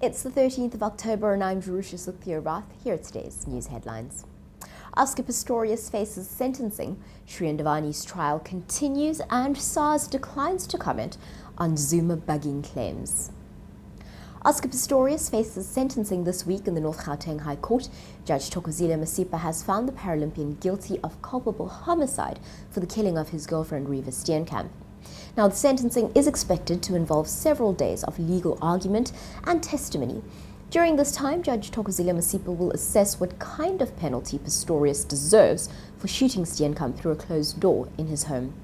It's the 13th of October and I'm Jerusha Sukhthiarath. Here are today's news headlines. Oscar Pistorius faces sentencing, Shrien Dewani's trial continues, and SARS declines to comment on Zuma bugging claims. Oscar Pistorius faces sentencing this week in the North Gauteng High Court. Judge Thokozile Masipa has found the Paralympian guilty of culpable homicide for the killing of his girlfriend Reeva Steenkamp. Now, the sentencing is expected to involve several days of legal argument and testimony. During this time, Judge Thokozile Masipa will assess what kind of penalty Pistorius deserves for shooting Steenkamp through a closed door in his home.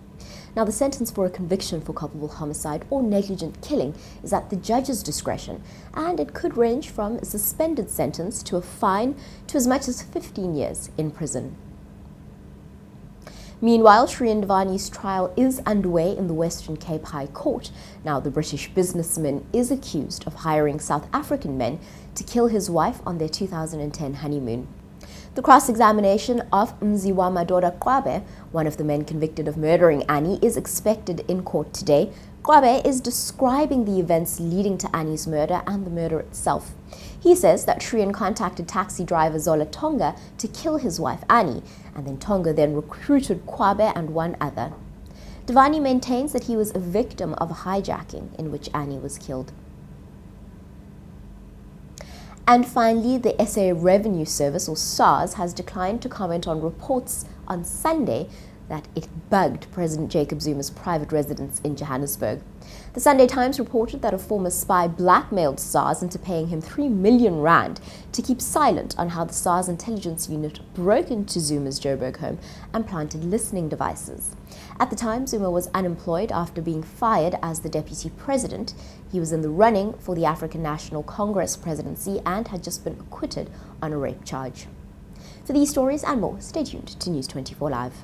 Now, the sentence for a conviction for culpable homicide or negligent killing is at the judge's discretion, and it could range from a suspended sentence to a fine to as much as 15 years in prison. Meanwhile, Shrien Dewani's trial is underway in the Western Cape High Court. Now, the British businessman is accused of hiring South African men to kill his wife on their 2010 honeymoon. The cross-examination of Mziwa Madoda Kwabe, one of the men convicted of murdering Annie, is expected in court today. Kwabe is describing the events leading to Annie's murder and the murder itself. He says that Shrien contacted taxi driver Zola Tonga to kill his wife Annie, and then Tonga then recruited Kwabe and one other. Dewani maintains that he was a victim of a hijacking in which Annie was killed. And finally, the SA Revenue Service, or SARS, has declined to comment on reports on Sunday that it bugged President Jacob Zuma's private residence in Johannesburg. The Sunday Times reported that a former spy blackmailed SARS into paying him 3 million rand to keep silent on how the SARS intelligence unit broke into Zuma's Joburg home and planted listening devices. At the time, Zuma was unemployed after being fired as the deputy president. He was in the running for the African National Congress presidency and had just been acquitted on a rape charge. For these stories and more, stay tuned to News 24 Live.